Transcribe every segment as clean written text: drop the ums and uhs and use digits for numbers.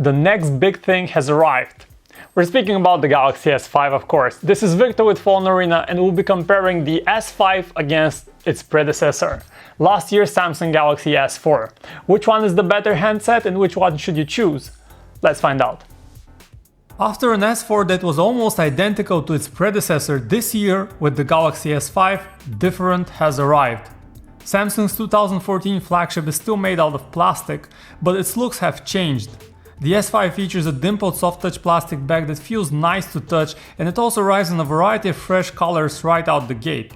The next big thing has arrived. We're speaking about the Galaxy S5, of course. This is Victor with PhoneArena, and we'll be comparing the S5 against its predecessor, last year's Samsung Galaxy S4. Which one is the better handset and which one should you choose? Let's find out. After an S4 that was almost identical to its predecessor this year, with the Galaxy S5, different has arrived. Samsung's 2014 flagship is still made out of plastic, but its looks have changed. The S5 features a dimpled soft touch plastic back that feels nice to touch, and it also arrives in a variety of fresh colors right out the gate.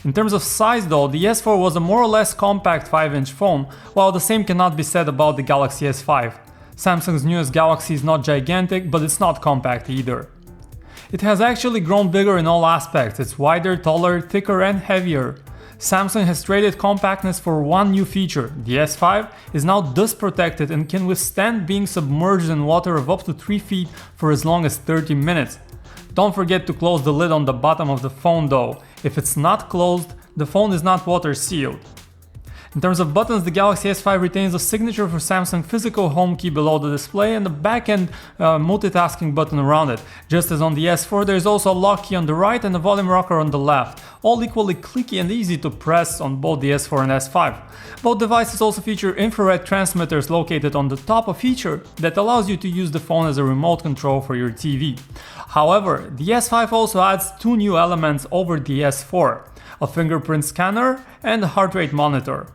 In terms of size though, the S4 was a more or less compact 5-inch phone, while the same cannot be said about the Galaxy S5. Samsung's newest Galaxy is not gigantic, but it's not compact either. It has actually grown bigger in all aspects. It's wider, taller, thicker and heavier. Samsung has traded compactness for one new feature. The S5 is now dust protected and can withstand being submerged in water of up to 3 feet for as long as 30 minutes. Don't forget to close the lid on the bottom of the phone though. If it's not closed, the phone is not water sealed. In terms of buttons, the Galaxy S5 retains a signature for Samsung physical home key below the display and a back-end multitasking button around it. Just as on the S4, there is also a lock key on the right and a volume rocker on the left, all equally clicky and easy to press on both the S4 and S5. Both devices also feature infrared transmitters located on the top, a feature that allows you to use the phone as a remote control for your TV. However, the S5 also adds two new elements over the S4, a fingerprint scanner and a heart rate monitor.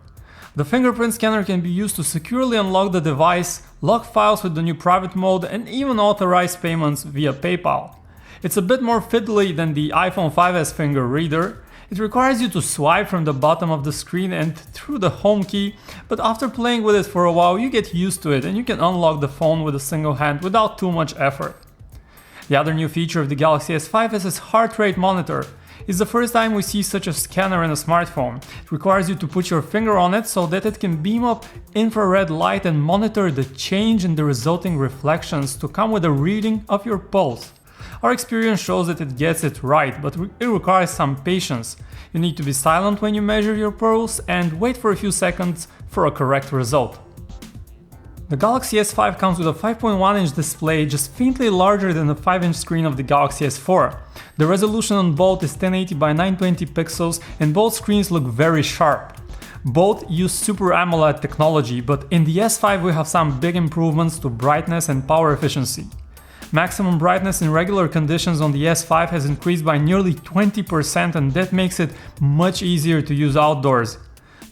The fingerprint scanner can be used to securely unlock the device, lock files with the new private mode, and even authorize payments via PayPal. It's a bit more fiddly than the iPhone 5s finger reader. It requires you to swipe from the bottom of the screen and through the home key, but after playing with it for a while you get used to it and you can unlock the phone with a single hand without too much effort. The other new feature of the Galaxy S5 is its heart rate monitor. It's the first time we see such a scanner in a smartphone. It requires you to put your finger on it so that it can beam up infrared light and monitor the change in the resulting reflections to come with a reading of your pulse. Our experience shows that it gets it right, but it requires some patience. You need to be silent when you measure your pulse and wait for a few seconds for a correct result. The Galaxy S5 comes with a 5.1-inch display just faintly larger than the 5-inch screen of the Galaxy S4. The resolution on both is 1080 by 920 pixels and both screens look very sharp. Both use Super AMOLED technology, but in the S5 we have some big improvements to brightness and power efficiency. Maximum brightness in regular conditions on the S5 has increased by nearly 20%, and that makes it much easier to use outdoors.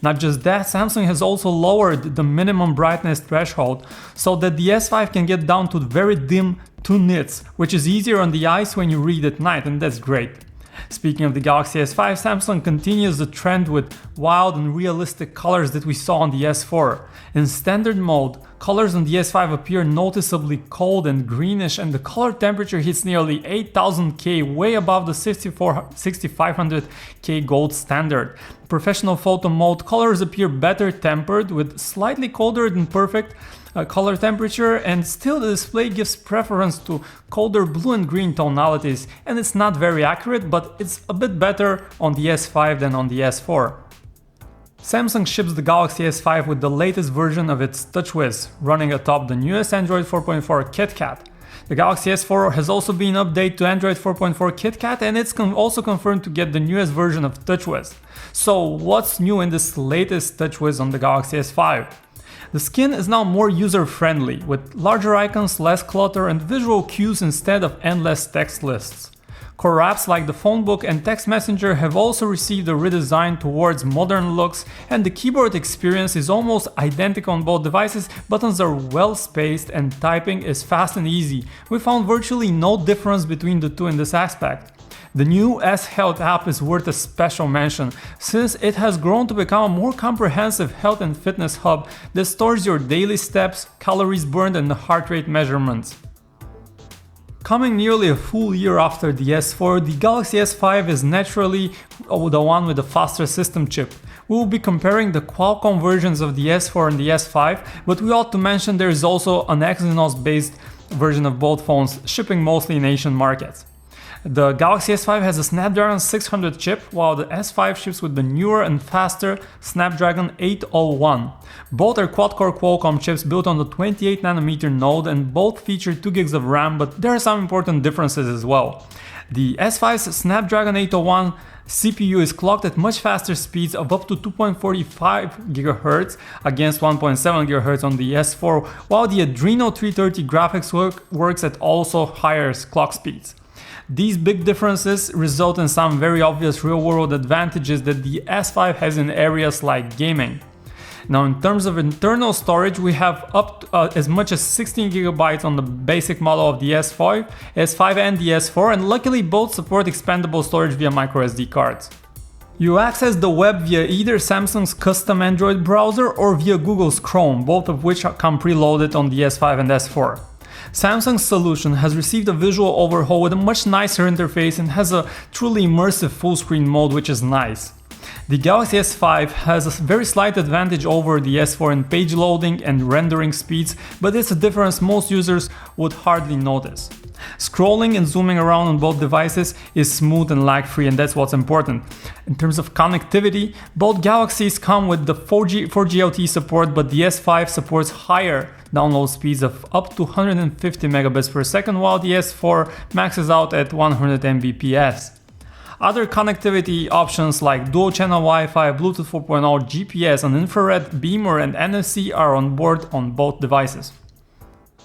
Not just that, Samsung has also lowered the minimum brightness threshold so that the S5 can get down to very dim 2 nits, which is easier on the eyes when you read at night, and that's great. Speaking of the Galaxy S5, Samsung continues the trend with wild and realistic colors that we saw on the S4. In standard mode, colors on the S5 appear noticeably cold and greenish, and the color temperature hits nearly 8000K, way above the 6500K gold standard. Professional photo mode, colors appear better tempered with slightly colder than perfect color temperature, and still the display gives preference to colder blue and green tonalities, and it's not very accurate, but it's a bit better on the S5 than on the S4. Samsung ships the Galaxy S5 with the latest version of its TouchWiz, running atop the newest Android 4.4 KitKat. The Galaxy S4 has also been updated to Android 4.4 KitKat, and it's also confirmed to get the newest version of TouchWiz. So what's new in this latest TouchWiz on the Galaxy S5? The skin is now more user-friendly, with larger icons, less clutter and visual cues instead of endless text lists. Core apps like the phone book and text messenger have also received a redesign towards modern looks, and the keyboard experience is almost identical on both devices. Buttons are well spaced and typing is fast and easy. We found virtually no difference between the two in this aspect. The new S Health app is worth a special mention, since it has grown to become a more comprehensive health and fitness hub that stores your daily steps, calories burned and heart rate measurements. Coming nearly a full year after the S4, the Galaxy S5 is naturally the one with the faster system chip. We will be comparing the Qualcomm versions of the S4 and the S5, but we ought to mention there is also an Exynos based version of both phones shipping mostly in Asian markets. The Galaxy S5 has a Snapdragon 600 chip, while the S5 ships with the newer and faster Snapdragon 801. Both are quad-core Qualcomm chips built on the 28nm node, and both feature 2GB of RAM, but there are some important differences as well. The S5's Snapdragon 801 CPU is clocked at much faster speeds of up to 2.45 GHz against 1.7 GHz on the S4, while the Adreno 330 graphics works at also higher clock speeds. These big differences result in some very obvious real-world advantages that the S5 has in areas like gaming. Now, in terms of internal storage, we have up to, as much as 16 GB on the basic model of the S5 and the S4, and luckily both support expandable storage via microSD cards. You access the web via either Samsung's custom Android browser or via Google's Chrome, both of which come preloaded on the S5 and S4. Samsung's solution has received a visual overhaul with a much nicer interface and has a truly immersive full-screen mode, which is nice. The Galaxy S5 has a very slight advantage over the S4 in page loading and rendering speeds, but it's a difference most users would hardly notice. Scrolling and zooming around on both devices is smooth and lag-free, and that's what's important. In terms of connectivity, both Galaxies come with the 4G LTE support, but the S5 supports higher download speeds of up to 150 megabits per second, while the S4 maxes out at 100 Mbps. Other connectivity options like dual-channel Wi-Fi, Bluetooth 4.0, GPS, an infrared beamer, and NFC are on board on both devices.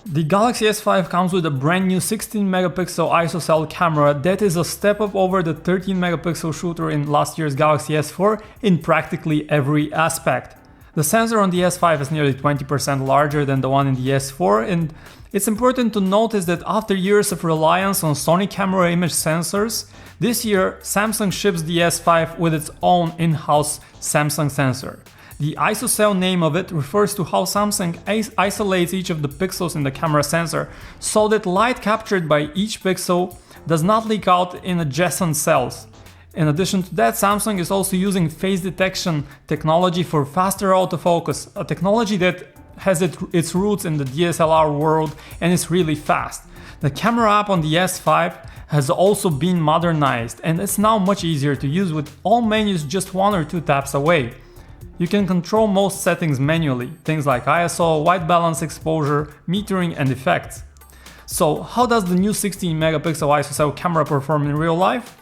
The Galaxy S5 comes with a brand new 16-megapixel ISO camera that is a step up over the 13-megapixel shooter in last year's Galaxy S4 in practically every aspect. The sensor on the S5 is nearly 20% larger than the one in the S4, and it's important to notice that after years of reliance on Sony camera image sensors, this year Samsung ships the S5 with its own in-house Samsung sensor. The ISOCELL name of it refers to how Samsung isolates each of the pixels in the camera sensor so that light captured by each pixel does not leak out in adjacent cells. In addition to that, Samsung is also using face detection technology for faster autofocus, a technology that has its roots in the DSLR world and is really fast. The camera app on the S5 has also been modernized, and it's now much easier to use with all menus just 1 or 2 taps away. You can control most settings manually, things like ISO, white balance exposure, metering, and effects. So how does the new 16-megapixel ISOCELL camera perform in real life?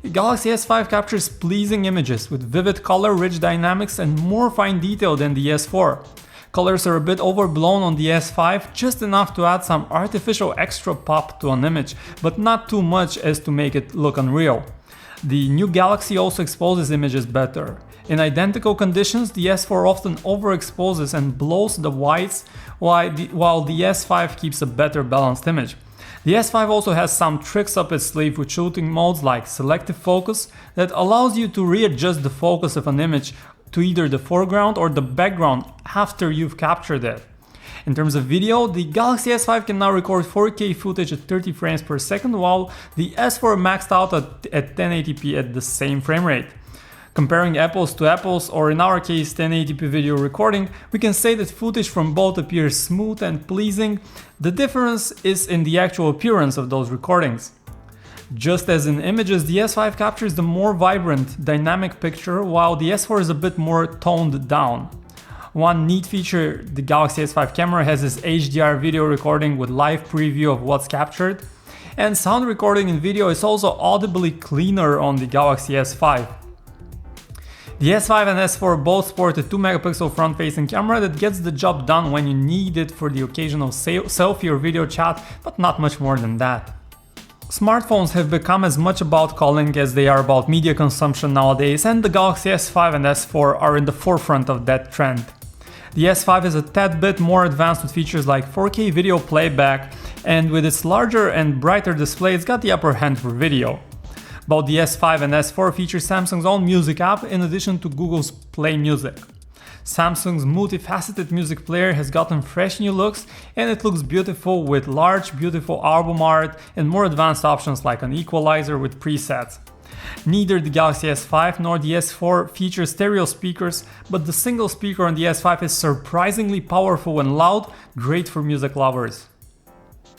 The Galaxy S5 captures pleasing images with vivid color, rich dynamics, and more fine detail than the S4. Colors are a bit overblown on the S5, just enough to add some artificial extra pop to an image, but not too much as to make it look unreal. The new Galaxy also exposes images better. In identical conditions, the S4 often overexposes and blows the whites, while the S5 keeps a better balanced image. The S5 also has some tricks up its sleeve with shooting modes like selective focus that allows you to readjust the focus of an image to either the foreground or the background after you've captured it. In terms of video, the Galaxy S5 can now record 4K footage at 30 frames per second, while the S4 maxed out at 1080p at the same frame rate. Comparing apples to apples, or in our case 1080p video recording, we can say that footage from both appears smooth and pleasing. The difference is in the actual appearance of those recordings. Just as in images, the S5 captures the more vibrant, dynamic picture, while the S4 is a bit more toned down. One neat feature the Galaxy S5 camera has is HDR video recording with live preview of what's captured, and sound recording in video is also audibly cleaner on the Galaxy S5. The S5 and S4 both sport a 2-megapixel front-facing camera that gets the job done when you need it for the occasional selfie or video chat, but not much more than that. Smartphones have become as much about calling as they are about media consumption nowadays, and the Galaxy S5 and S4 are in the forefront of that trend. The S5 is a tad bit more advanced with features like 4K video playback, and with its larger and brighter display, it's got the upper hand for video. Both the S5 and S4 feature Samsung's own music app in addition to Google's Play Music. Samsung's multifaceted music player has gotten fresh new looks, and it looks beautiful with large, beautiful album art and more advanced options like an equalizer with presets. Neither the Galaxy S5 nor the S4 feature stereo speakers, but the single speaker on the S5 is surprisingly powerful and loud, great for music lovers.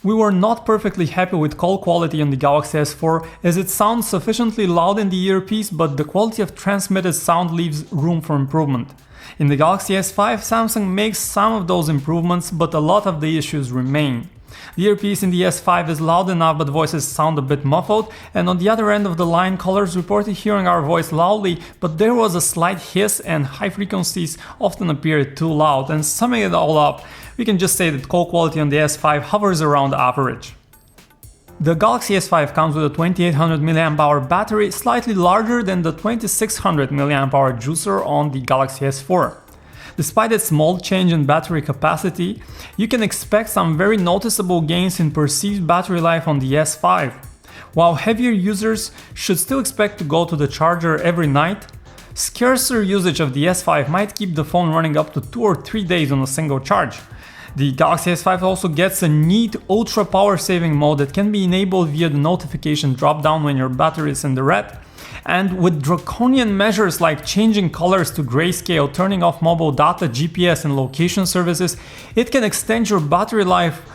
We were not perfectly happy with call quality on the Galaxy S4 as it sounds sufficiently loud in the earpiece, but the quality of transmitted sound leaves room for improvement. In the Galaxy S5, Samsung makes some of those improvements, but a lot of the issues remain. The earpiece in the S5 is loud enough, but voices sound a bit muffled, and on the other end of the line, callers reported hearing our voice loudly, but there was a slight hiss and high frequencies often appeared too loud. And summing it all up, we can just say that call quality on the S5 hovers around average. The Galaxy S5 comes with a 2800 mAh battery, slightly larger than the 2600 mAh juicer on the Galaxy S4. Despite its small change in battery capacity, you can expect some very noticeable gains in perceived battery life on the S5. While heavier users should still expect to go to the charger every night, scarcer usage of the S5 might keep the phone running up to 2 or 3 days on a single charge. The Galaxy S5 also gets a neat ultra power saving mode that can be enabled via the notification drop down when your battery is in the red. And with draconian measures like changing colors to grayscale, turning off mobile data, GPS and location services, it can extend your battery life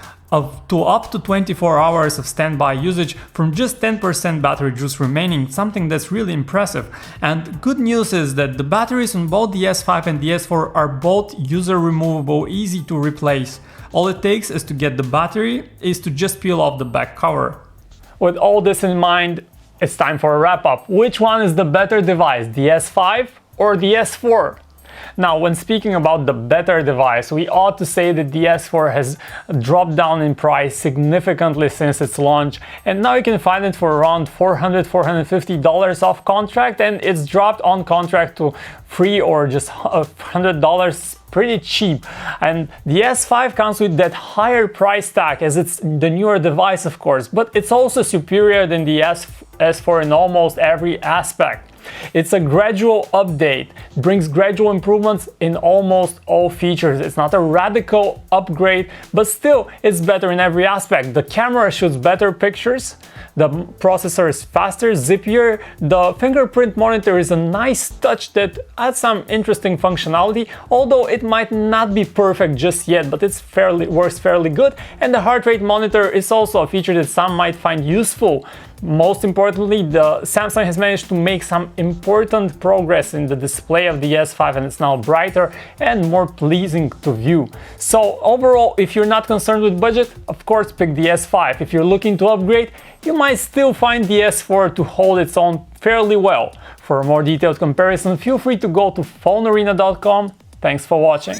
to up to 24 hours of standby usage from just 10% battery juice remaining, something that's really impressive. And good news is that the batteries on both the S5 and the S4 are both user removable, easy to replace. All it takes is to get the battery is to just peel off the back cover. With all this in mind, it's time for a wrap-up. Which one is the better device, the S5 or the S4? Now, when speaking about the better device, we ought to say that the S4 has dropped down in price significantly since its launch, and now you can find it for around $400–450 off contract, and it's dropped on contract to free or just $100, pretty cheap. And the S5 comes with that higher price tag as it's the newer device, of course, but it's also superior than the S4 in almost every aspect. It's a gradual update, brings gradual improvements in almost all features. It's not a radical upgrade, but still it's better in every aspect. The camera shoots better pictures, the processor is faster, zippier, the fingerprint monitor is a nice touch that adds some interesting functionality, although it might not be perfect just yet, but it's works fairly good, and the heart rate monitor is also a feature that some might find useful. Most importantly, the Samsung has managed to make some important progress in the display of the S5, and it's now brighter and more pleasing to view. So overall, if you're not concerned with budget, of course pick the S5. If you're looking to upgrade, you might still find the S4 to hold its own fairly well. For a more detailed comparison, feel free to go to PhoneArena.com. Thanks for watching.